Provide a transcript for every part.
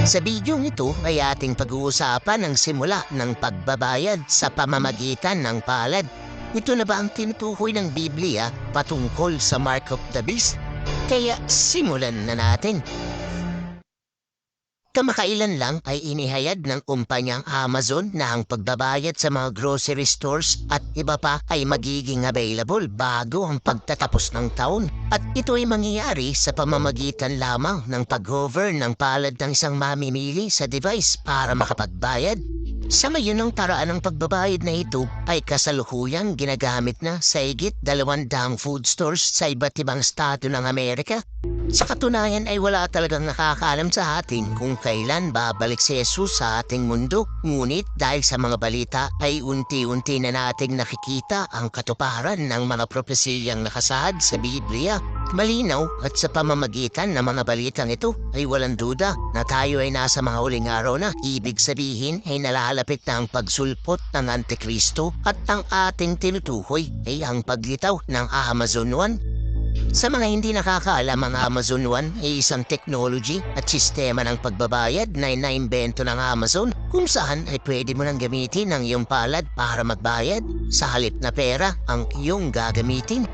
Sa bidyong ito ay ating pag-uusapan ang simula ng pagbabayad sa pamamagitan ng palad. Ito na ba ang tinutukoy ng Biblia patungkol sa Mark of the Beast? Kaya simulan na natin. Kamakailan lang ay inihayag ng kumpanyang Amazon na ang pagbabayad sa mga grocery stores at iba pa ay magiging available bago ang pagtatapos ng taon. At ito ay mangyayari sa pamamagitan lamang ng pag-hover ng palad ng isang mamimili sa device para makapagbayad. Sa ngayon ang paraan ng pagbabayad na ito ay kasalukuyang ginagamit na sa higit 200 food stores sa iba't ibang estado ng Amerika. Sa katunayan ay wala talagang nakakaalam sa atin kung kailan babalik si Jesus sa ating mundo. Ngunit dahil sa mga balita ay unti-unti na nating nakikita ang katuparan ng mga propesiyang nakasaad sa Biblia. Malinaw at sa pamamagitan ng mga balitang ito ay walang duda na tayo ay nasa mga huling araw na. Ibig sabihin ay nalalapit na ang pagsulpot ng Antikristo at ang ating tinutukoy ay ang paglitaw ng Amazon One. Sa mga hindi nakakaalam, ang Amazon One ay isang technology at sistema ng pagbabayad na naimbento ng Amazon kung saan ay pwede mo nang gamitin ang iyong palad para magbayad sa halip na pera ang iyong gagamitin.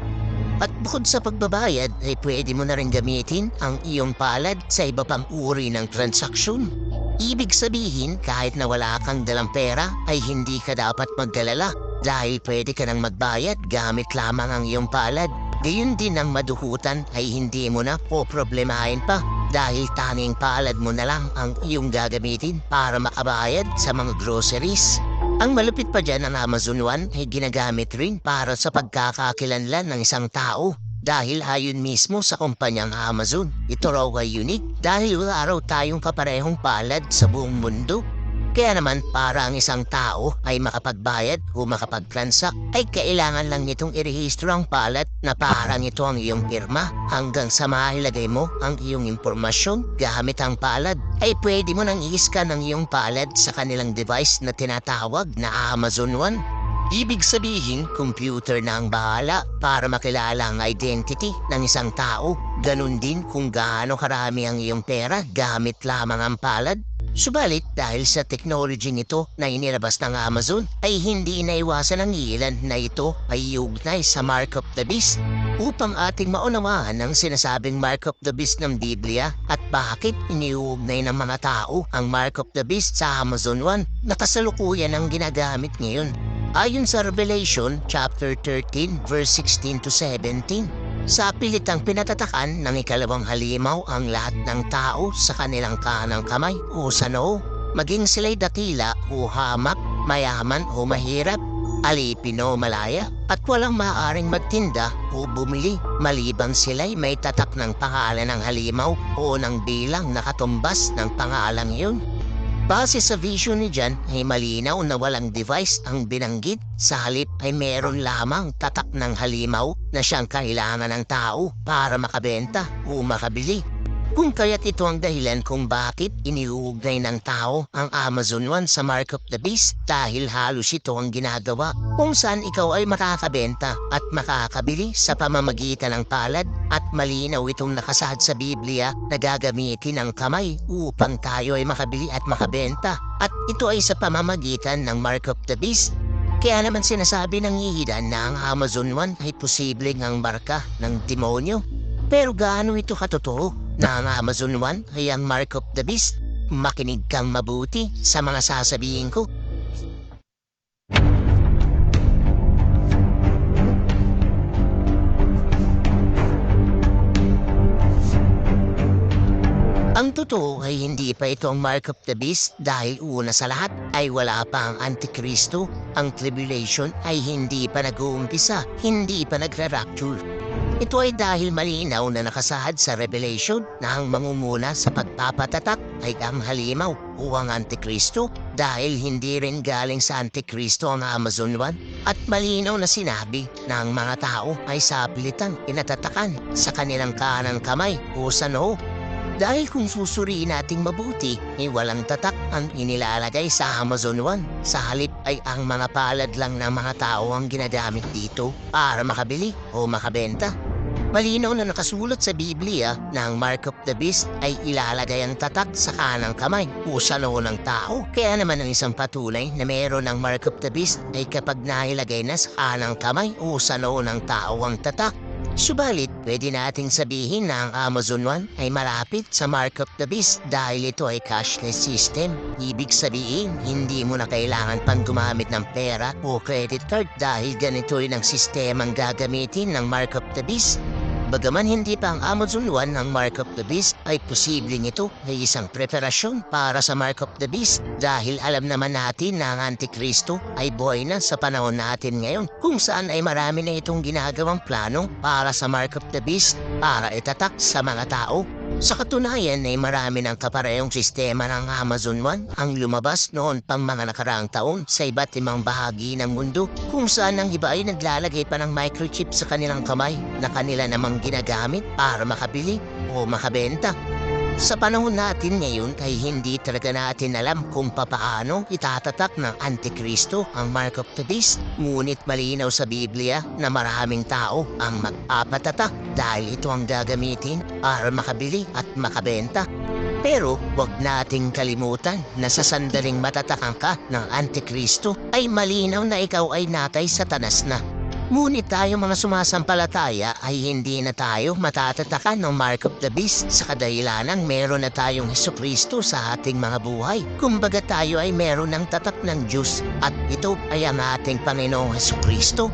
At bukod sa pagbabayad ay pwede mo na rin gamitin ang iyong palad sa iba pang uri ng transaksyon. Ibig sabihin kahit na wala kang dalang pera ay hindi ka dapat magkalala dahil pwede ka nang magbayad gamit lamang ang iyong palad. Gayun din ang maduhutan ay hindi mo na poproblemahin pa dahil tanging palad mo na lang ang iyong gagamitin para makabayad sa mga groceries. Ang malupit pa dyan ng Amazon One ay ginagamit rin para sa pagkakakilanlan ng isang tao dahil ayon mismo sa kumpanyang Amazon. Ito raw ay unique dahil wala raw tayong kaparehong palad sa buong mundo. Kaya naman para ang isang tao ay makapagbayad o makapagtransact ay kailangan lang nitong irehistro ang palad na parang ito ang iyong pirma hanggang sa mailagay mo ang iyong impormasyon gamit ang palad ay pwede mo nang i-scan ang iyong palad sa kanilang device na tinatawag na Amazon One. Ibig sabihin, computer na ang bahala para makilala ang identity ng isang tao. Ganun din kung gaano karami ang iyong pera gamit lamang ang palad. Subalit dahil sa technology nito na inilabas ng Amazon ay hindi naiwasan ang ilan na ito ay iugnay sa Mark of the Beast upang ating maunawaan ang sinasabing Mark of the Beast ng Biblia at bakit iniugnay ng mga tao ang Mark of the Beast sa Amazon One na kasalukuyan ang ginagamit ngayon. Ayon sa Revelation chapter 13 verse 16 to 17, sa pilitang pinatatakan ng ikalawang halimaw ang lahat ng tao sa kanilang kanang kamay o sa noo, maging sila'y dakila o hamak, mayaman o mahirap, alipin o malaya, at walang maaaring magtinda o bumili maliban sila'y may tatak ng pangalan ng halimaw o ng bilang na katumbas ng pangalang yun. Base sa vision ni John ay malinaw na walang device ang binanggit, sa halip ay meron lamang tatak ng halimaw na siyang kailangan ng tao para makabenta o makabili. Kung kaya't ito ang dahilan kung bakit iniuugnay ng tao ang Amazon One sa Mark of the Beast dahil halos ito ang ginagawa kung saan ikaw ay makakabenta at makakabili sa pamamagitan ng palad at malinaw itong nakasaad sa Biblia na gagamitin ang kamay upang tayo ay makabili at makabenta at ito ay sa pamamagitan ng Mark of the Beast. Kaya naman sinasabi ng ihidan na ang Amazon One ay posibleng ang marka ng demonyo. Pero gaano ito katotoo na ang Amazon One ay ang Mark of the Beast? Makinig kang mabuti sa mga sasabihin ko. Ang totoo ay hindi pa ito ang Mark of the Beast dahil una sa lahat ay wala pa ang Antikristo. Ang tribulation ay hindi pa nag-uumpisa, hindi pa nagra-rapture. Ito ay dahil malinaw na nakasaad sa Revelation na ang mangunguna sa pagpapatatak ay ang halimaw o ang Antikristo dahil hindi rin galing sa Antikristo ang Amazon One at malinaw na sinabi na ang mga tao ay sapilitang inatatakan sa kanilang kanang kamay o sa noo. Dahil kung susuriin nating mabuti, ay walang tatak ang inilalagay sa Amazon One. Sa halip ay ang mga palad lang ng mga tao ang ginagamit dito para makabili o makabenta. Malinaw na nakasulat sa Biblia na ang mark of the beast ay ilalagay ang tatak sa kanang kamay o sa noo ng tao. Kaya naman ang isang patunay na mayroon ng mark of the beast ay kapag nailagay na sa kanang kamay o sa noo ng tao ang tatak. Subalit, pwede nating sabihin na ang Amazon One ay malapit sa mark of the beast dahil ito ay cashless system. Ibig sabihin, hindi mo na kailangan pang gumamit ng pera o credit card dahil ganito rin ang sistemang gagamitin ng mark of the beast. Bagaman hindi pa ang Amazon One ang mark of the beast, ay posibleng ito ay isang preparasyon para sa mark of the beast dahil alam naman natin na ang Antikristo ay buhay na sa panahon natin ngayon kung saan ay marami na itong ginagawang plano para sa mark of the beast para itatak sa mga tao. Sa katunayan ay marami ng kaparehong sistema ng Amazon One ang lumabas noon pang mga nakaraang taon sa iba't ibang bahagi ng mundo kung saan ang iba ay naglalagay pa ng microchip sa kanilang kamay na kanila namang ginagamit para makabili o makabenta. Sa panahon natin ngayon ay hindi talaga natin alam kung papaano itatatak ng Antikristo ang mark of the beast. Ngunit malinaw sa Biblia na maraming tao ang magpapatatak dahil ito ang gagamitin para makabili at makabenta. Pero wag nating kalimutan na sa sandaling matatakan ka ng Antikristo ay malinaw na ikaw ay natay Satanas na. Ngunit tayo mga sumasampalataya ay hindi na tayo matatatakan ng mark of the beast sa kadahilanang meron na tayong Hesukristo sa ating mga buhay. Kumbaga tayo ay meron ng tatak ng Diyos at ito ay ang ating Panginoong Hesukristo.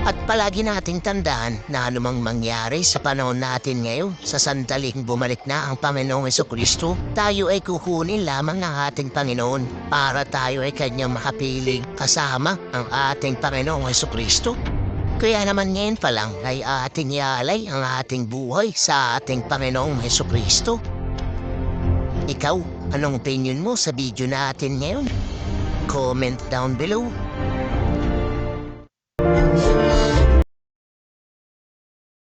At palagi nating tandaan na anumang mangyari sa panahon natin ngayon, sa sandaling bumalik na ang Panginoong Hesukristo, tayo ay kukunin lamang ng ating Panginoon para tayo ay kanyang makapiling kasama ang ating Panginoong Hesukristo. Kaya naman ngayon pa lang ay ating ialay ang ating buhay sa ating Panginoong Hesukristo. Ikaw, anong opinion mo sa video natin ngayon? Comment down below.